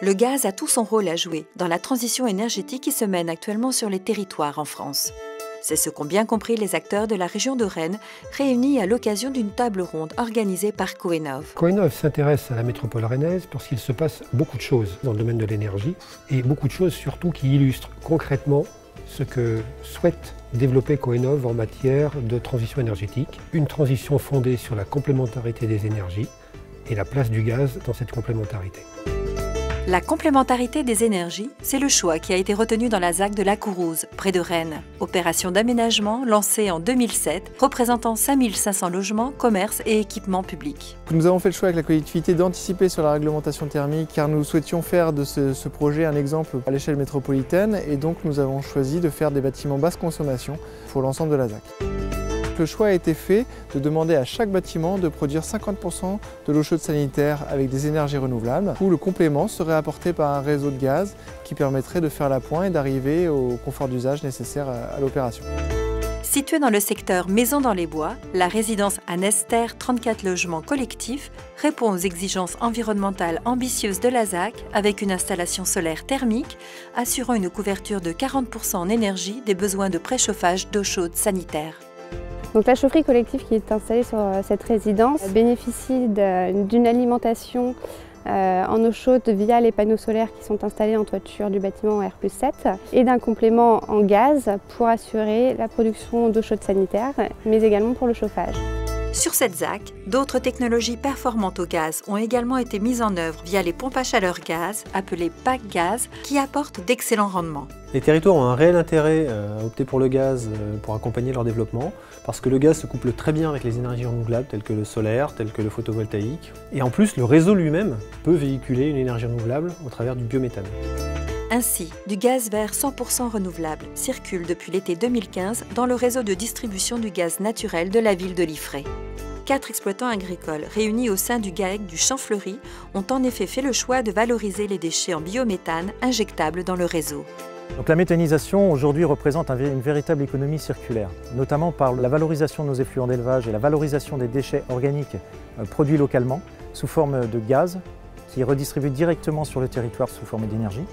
Le gaz a tout son rôle à jouer dans la transition énergétique qui se mène actuellement sur les territoires en France. C'est ce qu'ont bien compris les acteurs de la région de Rennes, réunis à l'occasion d'une table ronde organisée par Coenov. Coenov s'intéresse à la métropole rennaise parce qu'il se passe beaucoup de choses dans le domaine de l'énergie et beaucoup de choses surtout qui illustrent concrètement ce que souhaite développer Coenov en matière de transition énergétique. Une transition fondée sur la complémentarité des énergies et la place du gaz dans cette complémentarité. La complémentarité des énergies, c'est le choix qui a été retenu dans la ZAC de La Courouse, près de Rennes. Opération d'aménagement lancée en 2007, représentant 5500 logements, commerces et équipements publics. Nous avons fait le choix avec la collectivité d'anticiper sur la réglementation thermique car nous souhaitions faire de ce projet un exemple à l'échelle métropolitaine et donc nous avons choisi de faire des bâtiments basse consommation pour l'ensemble de la ZAC. Le choix a été fait de demander à chaque bâtiment de produire 50% de l'eau chaude sanitaire avec des énergies renouvelables, où le complément serait apporté par un réseau de gaz qui permettrait de faire la pointe et d'arriver au confort d'usage nécessaire à l'opération. Située dans le secteur Maison dans les Bois, la résidence Anester, 34 logements collectifs, répond aux exigences environnementales ambitieuses de la ZAC avec une installation solaire thermique assurant une couverture de 40% en énergie des besoins de préchauffage d'eau chaude sanitaire. Donc la chaufferie collective qui est installée sur cette résidence bénéficie d'une alimentation en eau chaude via les panneaux solaires qui sont installés en toiture du bâtiment R+7 et d'un complément en gaz pour assurer la production d'eau chaude sanitaire, mais également pour le chauffage. Sur cette ZAC, d'autres technologies performantes au gaz ont également été mises en œuvre via les pompes à chaleur gaz, appelées PAC Gaz, qui apportent d'excellents rendements. Les territoires ont un réel intérêt à opter pour le gaz pour accompagner leur développement, parce que le gaz se couple très bien avec les énergies renouvelables telles que le solaire, telles que le photovoltaïque. Et en plus, le réseau lui-même peut véhiculer une énergie renouvelable au travers du biométhane. Ainsi, du gaz vert 100% renouvelable circule depuis l'été 2015 dans le réseau de distribution du gaz naturel de la ville de Liffré. 4 exploitants agricoles réunis au sein du GAEC du Champ-Fleury ont en effet fait le choix de valoriser les déchets en biométhane injectables dans le réseau. Donc la méthanisation aujourd'hui représente une véritable économie circulaire, notamment par la valorisation de nos effluents d'élevage et la valorisation des déchets organiques produits localement sous forme de gaz qui est redistribué directement sur le territoire sous forme d'énergie.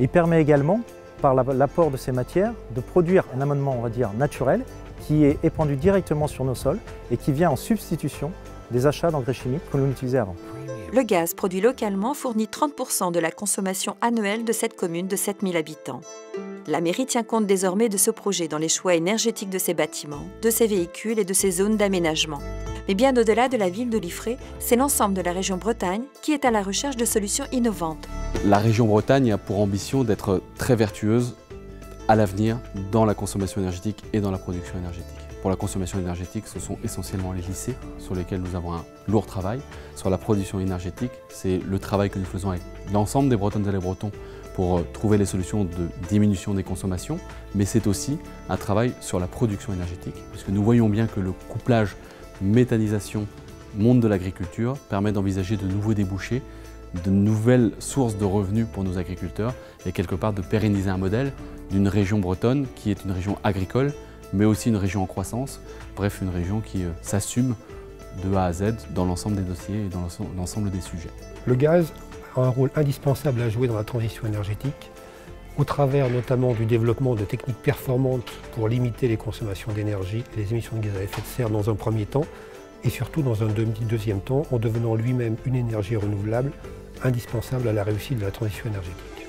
Il permet également, par l'apport de ces matières, de produire un amendement, on va dire, naturel qui est épandu directement sur nos sols et qui vient en substitution des achats d'engrais chimiques que l'on utilisait avant. Le gaz produit localement fournit 30% de la consommation annuelle de cette commune de 7000 habitants. La mairie tient compte désormais de ce projet dans les choix énergétiques de ses bâtiments, de ses véhicules et de ses zones d'aménagement. Mais bien au-delà de la ville de Liffré, c'est l'ensemble de la région Bretagne qui est à la recherche de solutions innovantes. La région Bretagne a pour ambition d'être très vertueuse à l'avenir dans la consommation énergétique et dans la production énergétique. Pour la consommation énergétique, ce sont essentiellement les lycées sur lesquels nous avons un lourd travail. Sur la production énergétique, c'est le travail que nous faisons avec l'ensemble des Bretonnes et des Bretons pour trouver les solutions de diminution des consommations, mais c'est aussi un travail sur la production énergétique, puisque nous voyons bien que le couplage méthanisation, monde de l'agriculture permet d'envisager de nouveaux débouchés, de nouvelles sources de revenus pour nos agriculteurs et quelque part de pérenniser un modèle d'une région bretonne qui est une région agricole, mais aussi une région en croissance, bref une région qui s'assume de A à Z dans l'ensemble des dossiers et dans l'ensemble des sujets. Le gaz a un rôle indispensable à jouer dans la transition énergétique, au travers notamment du développement de techniques performantes pour limiter les consommations d'énergie et les émissions de gaz à effet de serre dans un premier temps, et surtout dans un deuxième temps en devenant lui-même une énergie renouvelable indispensable à la réussite de la transition énergétique.